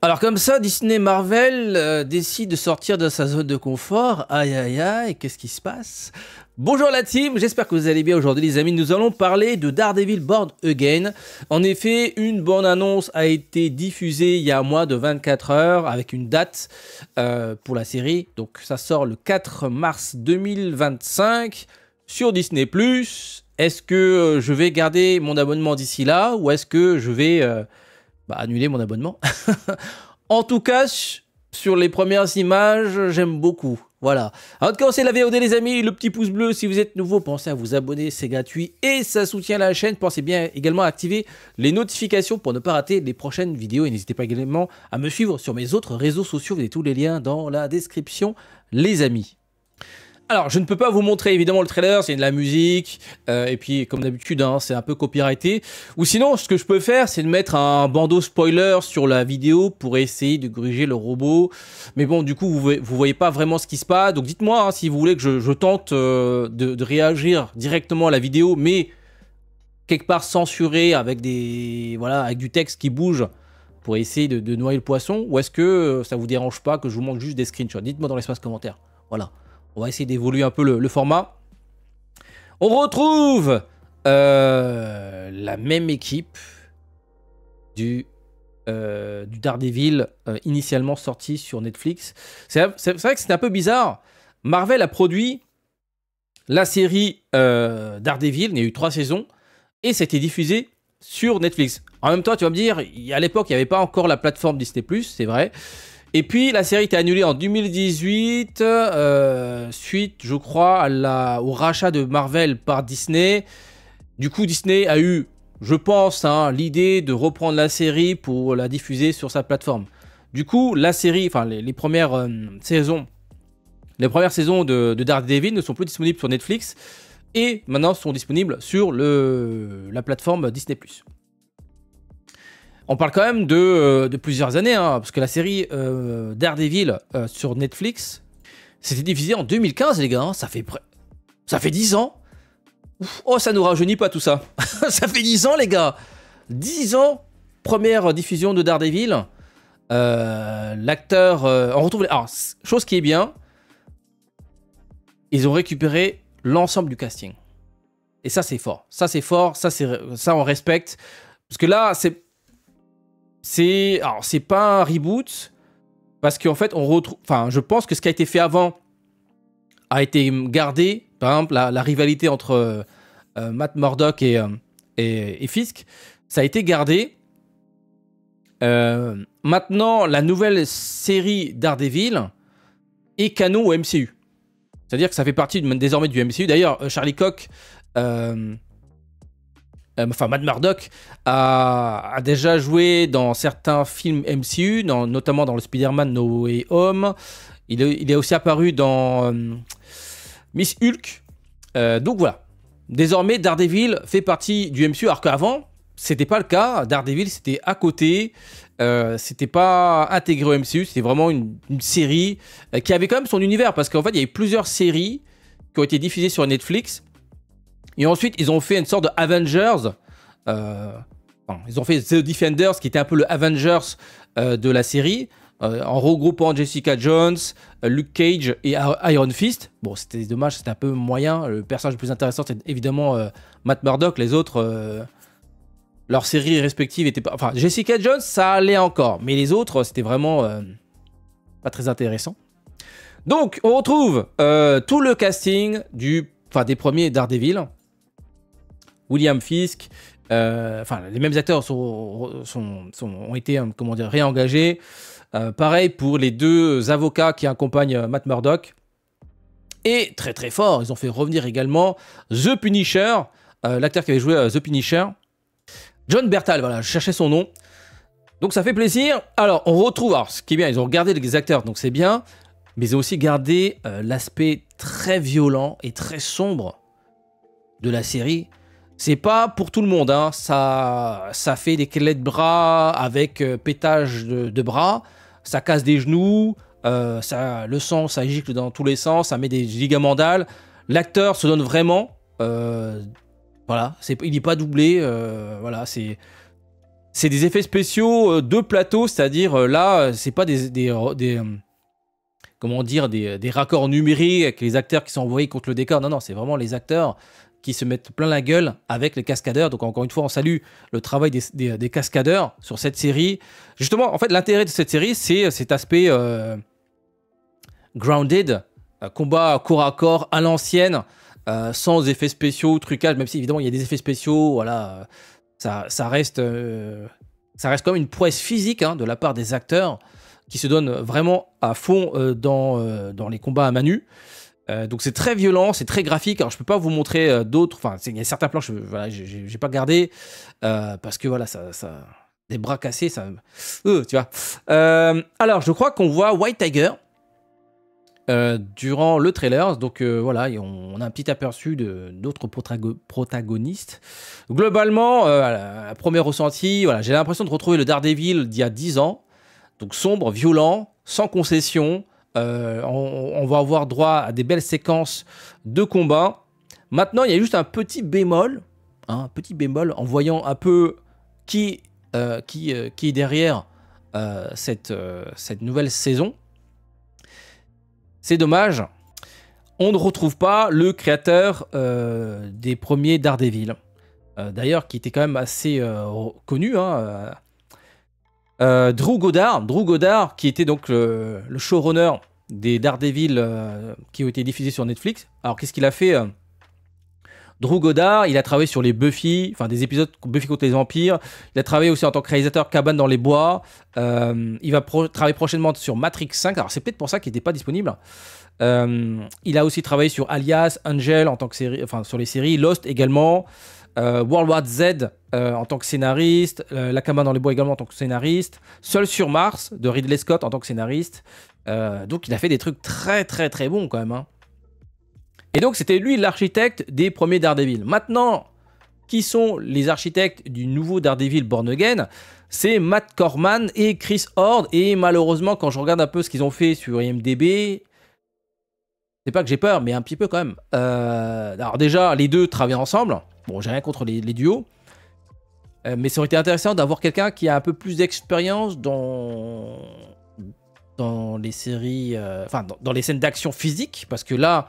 Alors comme ça, Disney Marvel décide de sortir de sa zone de confort. Aïe aïe aïe, qu'est-ce qui se passe? Bonjour la team, j'espère que vous allez bien aujourd'hui les amis. Nous allons parler de Daredevil Born Again. En effet, une bande-annonce a été diffusée il y a moins de 24 heures avec une date pour la série. Donc ça sort le 4 mars 2025 sur Disney+. Est-ce que je vais garder mon abonnement d'ici là ou est-ce que je vais... annuler mon abonnement. En tout cas, sur les premières images, j'aime beaucoup. Voilà. Avant de commencer la VOD les amis, le petit pouce bleu si vous êtes nouveau, pensez à vous abonner, c'est gratuit et ça soutient la chaîne. Pensez bien également à activer les notifications pour ne pas rater les prochaines vidéos et n'hésitez pas également à me suivre sur mes autres réseaux sociaux. Vous avez tous les liens dans la description les amis. Alors, je ne peux pas vous montrer évidemment le trailer, c'est de la musique, et puis comme d'habitude, hein, c'est un peu copyrighté. Ou sinon, ce que je peux faire, c'est de mettre un bandeau spoiler sur la vidéo pour essayer de gruger le robot. Mais bon, du coup, vous voyez pas vraiment ce qui se passe. Donc dites-moi hein, si vous voulez que je tente de réagir directement à la vidéo, mais quelque part censuré avec avec du texte qui bouge pour essayer de noyer le poisson. Ou est-ce que ça vous dérange pas que je vous montre juste des screenshots? Dites-moi dans l'espace commentaire. Voilà. On va essayer d'évoluer un peu le format. On retrouve la même équipe du Daredevil initialement sorti sur Netflix. C'est vrai que c'est un peu bizarre. Marvel a produit la série Daredevil. Il y a eu 3 saisons. Et ça a été diffusé sur Netflix. En même temps, tu vas me dire, à l'époque, il n'y avait pas encore la plateforme Disney+, c'est vrai. Et puis, la série était annulée en 2018, suite, je crois, au rachat de Marvel par Disney. Du coup, Disney a eu, je pense, hein, l'idée de reprendre la série pour la diffuser sur sa plateforme. Du coup, la série, enfin, les premières saisons de Daredevil ne sont plus disponibles sur Netflix et maintenant sont disponibles sur la plateforme Disney+. On parle quand même de plusieurs années, hein, parce que la série Daredevil sur Netflix, c'était diffusé en 2015, les gars. Hein, ça fait 10 ans. Ouf, oh, ça nous rajeunit pas tout ça. Ça fait 10 ans, les gars. 10 ans, première diffusion de Daredevil. L'acteur... on retrouve... Alors, chose qui est bien, ils ont récupéré l'ensemble du casting. Et ça, c'est fort. Ça, c'est fort. Ça, on respecte. Parce que là, c'est pas un reboot parce qu'en fait on retrouve, enfin je pense que ce qui a été fait avant a été gardé. Par exemple la rivalité entre Matt Murdock et Fisk, ça a été gardé. Maintenant la nouvelle série Daredevil est canon au MCU, c'est à dire que ça fait partie désormais du MCU. D'ailleurs Charlie Cox Matt Murdock a déjà joué dans certains films MCU, notamment dans le Spider-Man No Way Home. Il est aussi apparu dans Miss Hulk. Donc voilà. Désormais, Daredevil fait partie du MCU, alors qu'avant, c'était pas le cas. Daredevil, c'était à côté. C'était pas intégré au MCU. C'était vraiment une série qui avait quand même son univers, parce qu'en fait, il y a eu plusieurs séries qui ont été diffusées sur Netflix. Et ensuite, ils ont fait une sorte de Avengers. Ils ont fait The Defenders, qui était un peu le Avengers de la série, en regroupant Jessica Jones, Luke Cage et Iron Fist. Bon, c'était dommage, c'était un peu moyen. Le personnage le plus intéressant, c'est évidemment Matt Murdock. Les autres, leurs séries respectives étaient pas... Enfin, Jessica Jones, ça allait encore. Mais les autres, c'était vraiment pas très intéressant. Donc, on retrouve tout le casting des premiers Daredevil. William Fisk, les mêmes acteurs ont été réengagés. Pareil pour les 2 avocats qui accompagnent Matt Murdock. Et très très fort, ils ont fait revenir également The Punisher, l'acteur qui avait joué The Punisher, John Bertal, voilà, je cherchais son nom. Donc ça fait plaisir. Alors on retrouve, ce qui est bien, ils ont gardé les acteurs, donc c'est bien, mais ils ont aussi gardé l'aspect très violent et très sombre de la série. C'est pas pour tout le monde, hein. Ça fait des clés de bras avec pétage de bras, ça casse des genoux, le sang, ça gicle dans tous les sens, ça met des gigamandales. L'acteur se donne vraiment, voilà, il n'est pas doublé, voilà, c'est c'est des effets spéciaux de plateau, c'est-à-dire là, c'est pas comment dire, des raccords numériques avec les acteurs qui sont envoyés contre le décor. Non, non, c'est vraiment les acteurs qui se mettent plein la gueule avec les cascadeurs. Donc encore une fois, on salue le travail des cascadeurs sur cette série. Justement, en fait, l'intérêt de cette série, c'est cet aspect grounded, combat corps à corps à l'ancienne, sans effets spéciaux, trucage, même si évidemment il y a des effets spéciaux, voilà, ça reste quand même une prouesse physique hein, de la part des acteurs qui se donnent vraiment à fond dans les combats à main nue. Donc c'est très violent, c'est très graphique. Alors je peux pas vous montrer d'autres. Enfin, il y a certains plans, voilà, j'ai pas gardé parce que voilà, ça des bras cassés, ça. Tu vois. Alors je crois qu'on voit White Tiger durant le trailer. Donc voilà, on a un petit aperçu d'autres protagonistes. Globalement, à premier ressenti, voilà, j'ai l'impression de retrouver le Daredevil d'il y a 10 ans. Donc sombre, violent, sans concession. On va avoir droit à des belles séquences de combat. Maintenant, il y a juste un petit bémol en voyant un peu qui est derrière cette nouvelle saison. C'est dommage, on ne retrouve pas le créateur des premiers Daredevil. D'ailleurs, qui était quand même assez connu, hein, Drew Goddard, qui était donc le showrunner des Daredevil qui ont été diffusés sur Netflix. Alors, qu'est-ce qu'il a fait Drew Goddard, il a travaillé sur les Buffy, enfin des épisodes Buffy contre les vampires. Il a travaillé aussi en tant que réalisateur Cabane dans les bois. Il va travailler prochainement sur Matrix 5. Alors, c'est peut-être pour ça qu'il n'était pas disponible. Il a aussi travaillé sur Alias, Angel en tant que série, enfin sur les séries, Lost également. World War Z en tant que scénariste, La Cabane dans les bois également en tant que scénariste, Seul sur Mars de Ridley Scott en tant que scénariste. Donc il a fait des trucs très très très bons quand même. Hein. Et donc c'était lui l'architecte des premiers Daredevil. Maintenant, qui sont les architectes du nouveau Daredevil Born Again? C'est Matt Corman et Chris Hord. Et malheureusement, quand je regarde un peu ce qu'ils ont fait sur IMDb, c'est pas que j'ai peur, mais un petit peu quand même. Alors déjà, les deux travaillent ensemble. Bon, j'ai rien contre les duos. Mais ça aurait été intéressant d'avoir quelqu'un qui a un peu plus d'expérience dans les séries... dans les scènes d'action physique. Parce que là,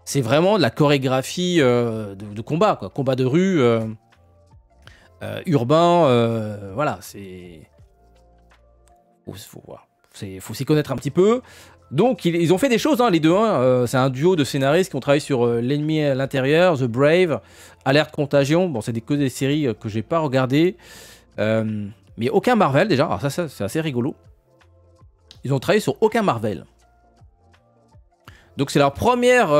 c'est vraiment de la chorégraphie de combat, quoi. Combat de rue, urbain. Voilà, c'est... Faut s'y connaître un petit peu. Donc, ils ont fait des choses, hein, les deux. Hein. C'est un duo de scénaristes qui ont travaillé sur L'ennemi à l'intérieur, The Brave, Alerte Contagion. Bon, c'est que des séries que j'ai pas regardées. Mais aucun Marvel, déjà. Alors ça c'est assez rigolo. Ils ont travaillé sur aucun Marvel. Donc, c'est leur première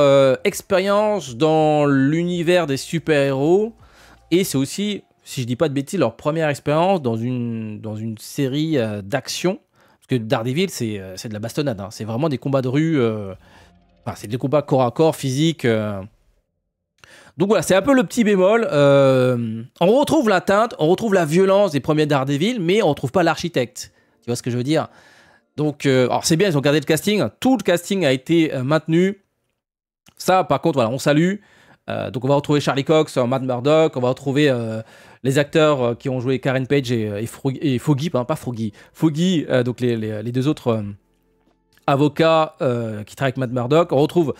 expérience dans l'univers des super-héros. Et c'est aussi, si je dis pas de bêtises, leur première expérience dans une série d'action. Que Daredevil, c'est de la bastonnade. Hein. C'est vraiment des combats de rue. C'est des combats corps à corps, physiques. Donc voilà, c'est un peu le petit bémol. On retrouve la teinte, on retrouve la violence des premiers Daredevil, mais on ne retrouve pas l'architecte. Tu vois ce que je veux dire? Donc, alors c'est bien, ils ont gardé le casting. Tout le casting a été maintenu. Ça, par contre, voilà, on salue. Donc on va retrouver Charlie Cox, Matt Murdock, on va retrouver les acteurs qui ont joué Karen Page et Foggy, pas Froggy, Foggy, donc les deux autres avocats qui travaillent avec Matt Murdock. On retrouve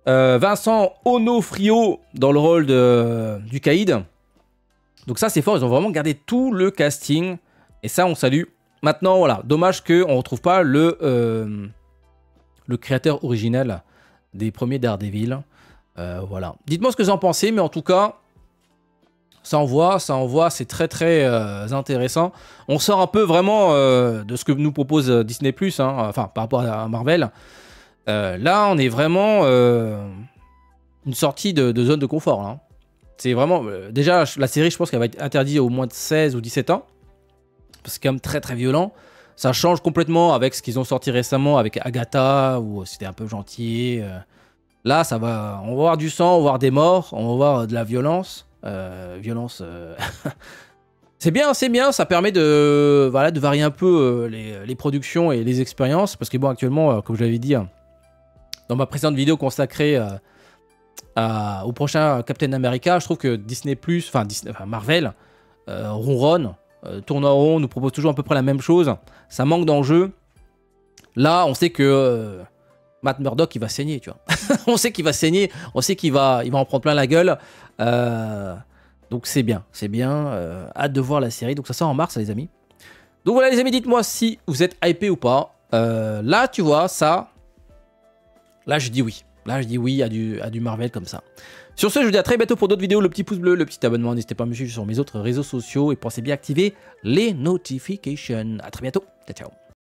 Vincent Onofrio dans le rôle du caïd. Donc ça c'est fort, ils ont vraiment gardé tout le casting et ça on salue. Maintenant voilà, dommage qu'on ne retrouve pas le créateur originel des premiers Daredevil. Voilà. Dites-moi ce que vous en pensez, mais en tout cas, ça envoie, c'est très très intéressant. On sort un peu vraiment de ce que nous propose Disney+, hein, enfin par rapport à Marvel. Là, on est vraiment une sortie de zone de confort. Hein. C'est vraiment... déjà, la série, je pense qu'elle va être interdite aux moins de 16 ou 17 ans. Parce que c'est quand même très très violent. Ça change complètement avec ce qu'ils ont sorti récemment avec Agatha, où c'était un peu gentil. Là, on va voir du sang, on va voir des morts, on va voir de la violence. C'est bien, ça permet de varier un peu les productions et les expériences. Parce que bon, actuellement, comme je l'avais dit dans ma précédente vidéo consacrée au prochain Captain America, je trouve que Disney+, enfin Marvel, ronronne. tourne en rond, nous propose toujours à peu près la même chose. Ça manque d'enjeu. Là, on sait que Matt Murdock, il va saigner, tu vois. On sait qu'il va saigner, on sait qu'il va en prendre plein la gueule. Donc c'est bien, c'est bien. Hâte de voir la série. Donc ça sort en mars, les amis. Donc voilà, les amis, dites-moi si vous êtes hypé ou pas. Là, tu vois, ça... Là, je dis oui. Là, je dis oui à du Marvel comme ça. Sur ce, je vous dis à très bientôt pour d'autres vidéos. Le petit pouce bleu, le petit abonnement. N'hésitez pas à me suivre sur mes autres réseaux sociaux. Et pensez bien à activer les notifications. À très bientôt. Ciao, ciao.